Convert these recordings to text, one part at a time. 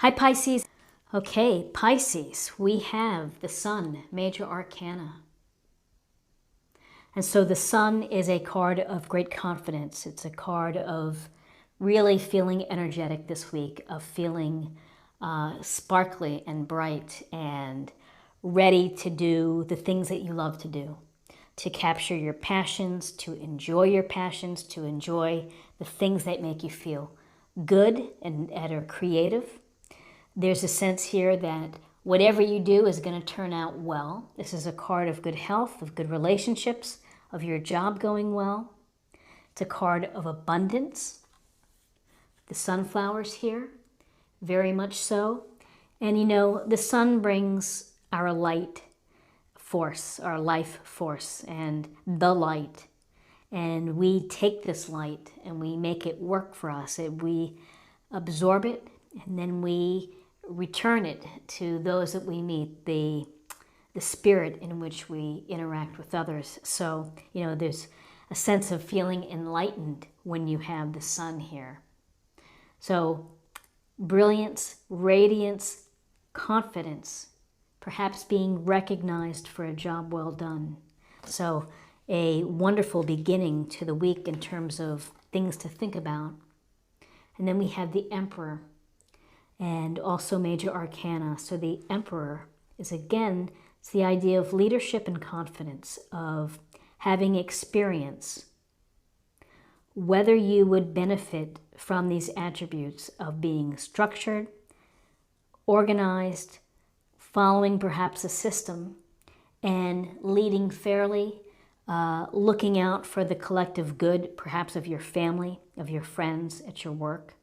Hi Pisces. Okay, Pisces, we have the Sun, major arcana. And so the Sun is a card of great confidence. It's a card of really feeling energetic this week, of feeling sparkly and bright and ready to do the things that you love to do, to capture your passions, to enjoy your passions, to enjoy the things that make you feel good and that are creative. There's a sense here that whatever you do is going to turn out well. This is a card of good health, of good relationships, of your job going well. It's a card of abundance. The sunflowers here, very much so. And you know, the sun brings our light force, our life force, and the light. And we take this light and we make it work for us. We absorb it and then we return it to those that we meet, the spirit in which we interact with others. So, you know, there's a sense of feeling enlightened when you have the sun here. So, brilliance, radiance, confidence, perhaps being recognized for a job well done. So, a wonderful beginning to the week in terms of things to think about. And then we have the Emperor and also major arcana. So the Emperor is, again, it's the idea of leadership and confidence, of having experience. Whether you would benefit from these attributes of being structured, organized, following perhaps a system, and leading fairly, looking out for the collective good, perhaps of your family, of your friends, at your work,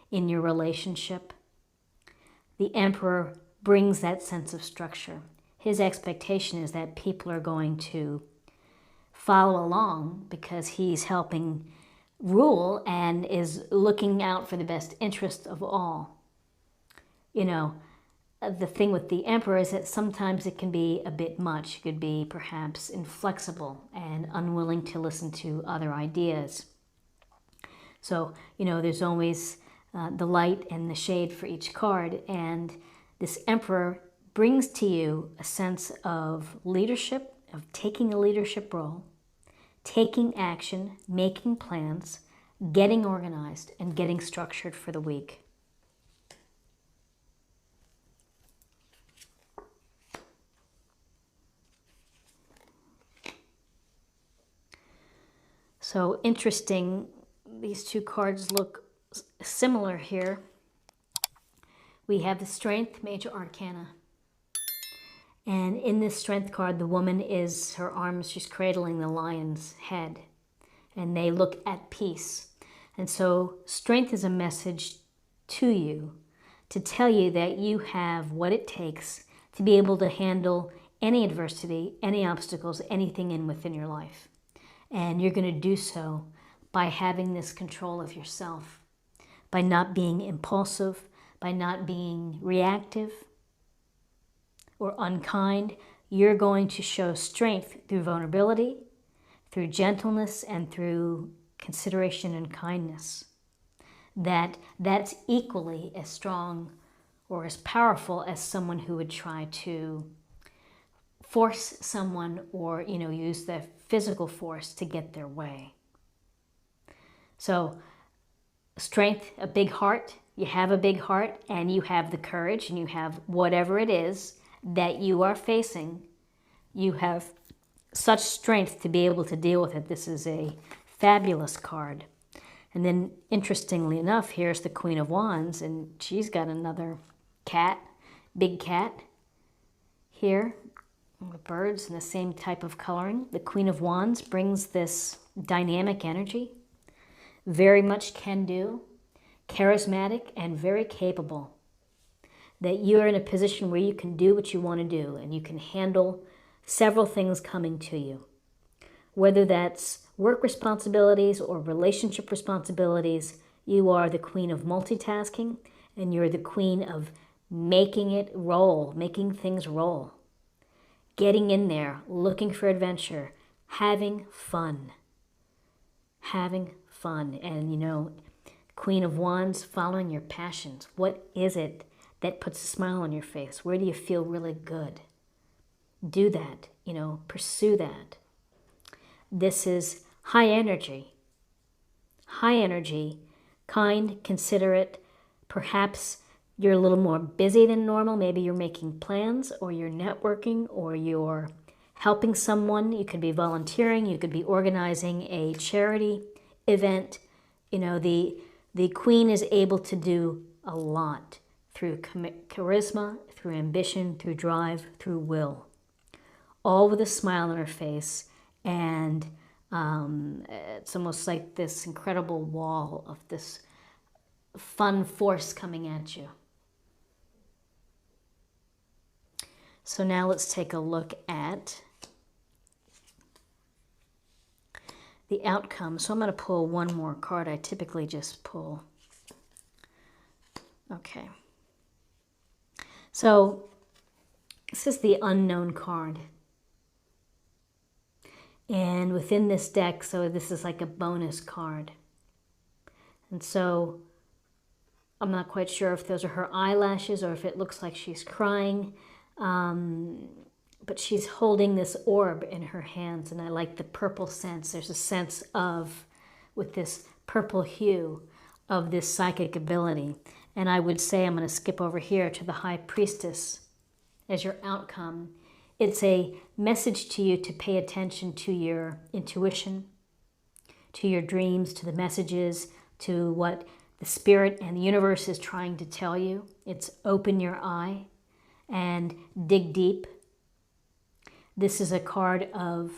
in your relationship. The Emperor brings that sense of structure. His expectation is that people are going to follow along because he's helping rule and is looking out for the best interest of all. You know, the thing with the Emperor is that sometimes it can be a bit much. It could be perhaps inflexible and unwilling to listen to other ideas. So, you know, there's always the light and the shade for each card, and this Emperor brings to you a sense of leadership, of taking a leadership role, taking action, making plans, getting organized, and getting structured for the week. So interesting, these two cards look similar here. We have the Strength, major arcana. And in this Strength card, the woman is, her arms, she's cradling the lion's head. And they look at peace. And so Strength is a message to you, to tell you that you have what it takes to be able to handle any adversity, any obstacles, anything within your life. And you're going to do so by having this control of yourself, by not being impulsive, by not being reactive or unkind. You're going to show strength through vulnerability, through gentleness, and through consideration and kindness. That's equally as strong or as powerful as someone who would try to force someone or, you know, use the physical force to get their way. So Strength, a big heart. You have a big heart and you have the courage and you have whatever it is that you are facing. You have such strength to be able to deal with it. This is a fabulous card. And then interestingly enough, here's the Queen of Wands, and she's got another cat, big cat here, with birds in the same type of coloring. The Queen of Wands brings this dynamic energy, very much can do, charismatic, and very capable. That you're in a position where you can do what you want to do and you can handle several things coming to you. Whether that's work responsibilities or relationship responsibilities, you are the queen of multitasking and you're the queen of making it roll, making things roll. Getting in there, looking for adventure, having fun. Having fun. And you know, Queen of Wands, following your passions. What is it that puts a smile on your face? Where do you feel really good? Do that, pursue that. This is high energy. High energy, kind, considerate. Perhaps you're a little more busy than normal. Maybe you're making plans, or you're networking, or you're helping someone. You could be volunteering. You could be organizing a charity event. The queen is able to do a lot through charisma, through ambition, through drive, through will. All with a smile on her face, and it's almost like this incredible wall of this fun force coming at you. So now let's take a look at the outcome. So I'm going to pull one more card. I typically just pull. Okay. So this is the unknown card. And within this deck, so this is like a bonus card. And so I'm not quite sure if those are her eyelashes or if it looks like she's crying. But she's holding this orb in her hands, and I like the purple sense. There's a sense of, with this purple hue, of this psychic ability. And I would say, I'm going to skip over here to the High Priestess as your outcome. It's a message to you to pay attention to your intuition, to your dreams, to the messages, to what the spirit and the universe is trying to tell you. It's open your eye and dig deep. This is a card of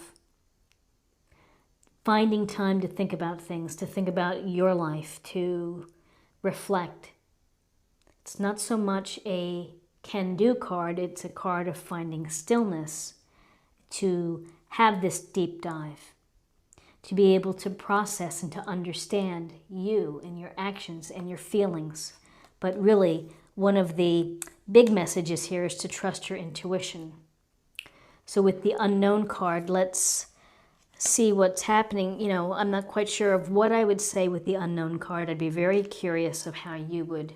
finding time to think about things, to think about your life, to reflect. It's not so much a can-do card, it's a card of finding stillness, to have this deep dive, to be able to process and to understand you and your actions and your feelings. But really, one of the big messages here is to trust your intuition. So with the unknown card, let's see what's happening. I'm not quite sure of what I would say with the unknown card. I'd be very curious of how you would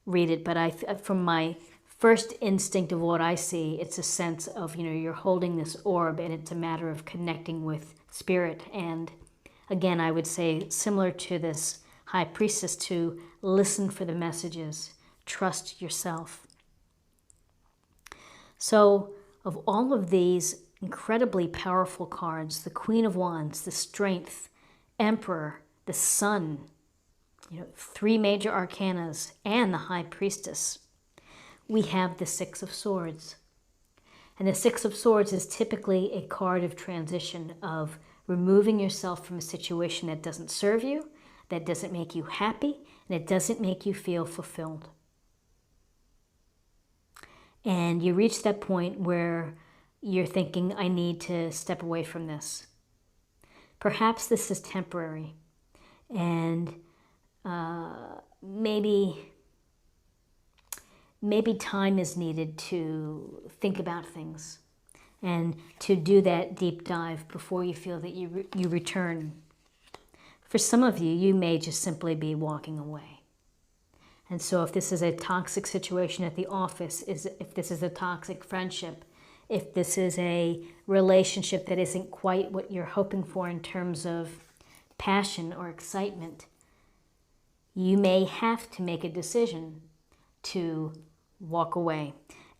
read it. But from my first instinct of what I see, it's a sense of, you're holding this orb, and it's a matter of connecting with spirit. And again, I would say, similar to this High Priestess, to listen for the messages. Trust yourself. So of all of these incredibly powerful cards, the Queen of Wands, the Strength, Emperor, the Sun, 3 major arcanas, and the High Priestess, we have the Six of Swords. And the Six of Swords is typically a card of transition, of removing yourself from a situation that doesn't serve you, that doesn't make you happy, and it doesn't make you feel fulfilled. And you reach that point where you're thinking, I need to step away from this. Perhaps this is temporary, and maybe time is needed to think about things and to do that deep dive before you feel that you return. For some of you, you may just simply be walking away. And so if this is a toxic situation at the office, if this is a toxic friendship, if this is a relationship that isn't quite what you're hoping for in terms of passion or excitement, you may have to make a decision to walk away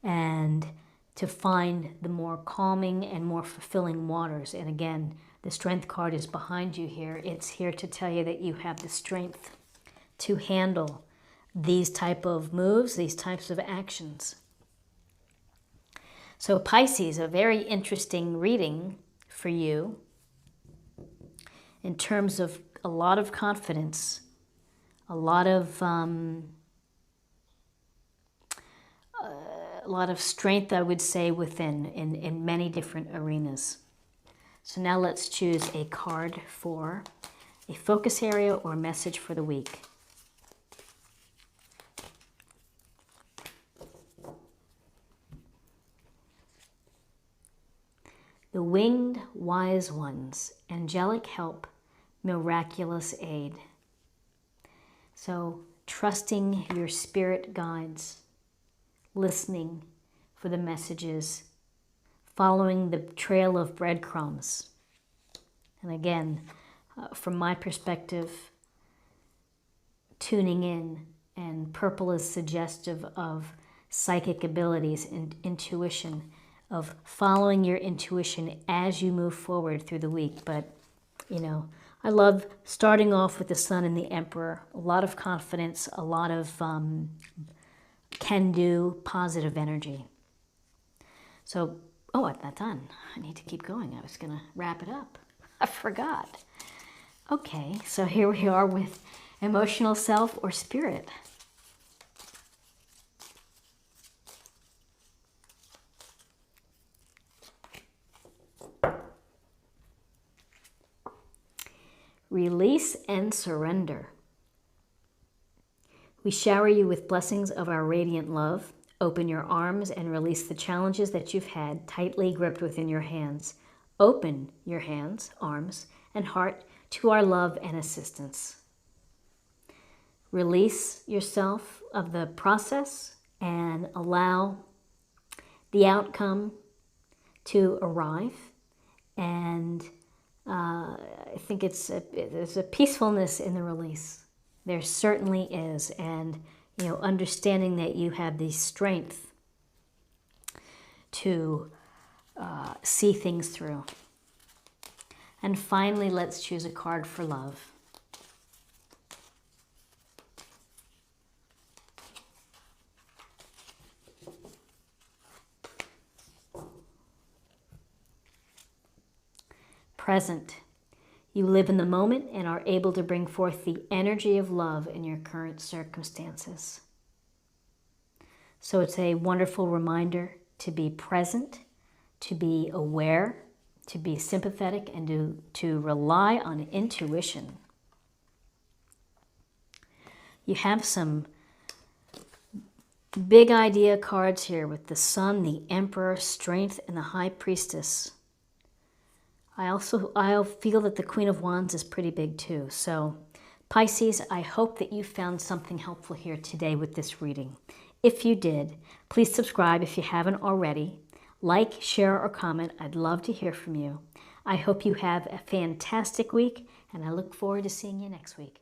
and to find the more calming and more fulfilling waters. And again, the Strength card is behind you here. It's here to tell you that you have the strength to handle these type of moves, these types of actions. So Pisces, a very interesting reading for you in terms of a lot of confidence, a lot of strength, I would say, within in many different arenas. So now let's choose a card for a focus area or message for the week. The Winged Wise Ones, Angelic Help, Miraculous Aid. So trusting your spirit guides, listening for the messages, following the trail of breadcrumbs. And again, from my perspective, tuning in, and purple is suggestive of psychic abilities and intuition, of following your intuition as you move forward through the week. But, you know, I love starting off with the Sun and the Emperor. A lot of confidence, a lot of can-do, positive energy. So, oh, I'm not done. I need to keep going. I was going to wrap it up. I forgot. Okay, so here we are with emotional self or spirit. Release and surrender. We shower you with blessings of our radiant love. Open your arms and release the challenges that you've had tightly gripped within your hands. Open your hands, arms, and heart to our love and assistance. Release yourself of the process and allow the outcome to arrive. And I think there's a peacefulness in the release. There certainly is. And, you know, understanding that you have the strength to see things through. And finally, let's choose a card for love. Present. You live in the moment and are able to bring forth the energy of love in your current circumstances. So it's a wonderful reminder to be present, to be aware, to be sympathetic, and to rely on intuition. You have some big idea cards here with the Sun, the Emperor, Strength, and the High Priestess. I feel that the Queen of Wands is pretty big too. So Pisces, I hope that you found something helpful here today with this reading. If you did, please subscribe if you haven't already. Like, share, or comment. I'd love to hear from you. I hope you have a fantastic week, and I look forward to seeing you next week.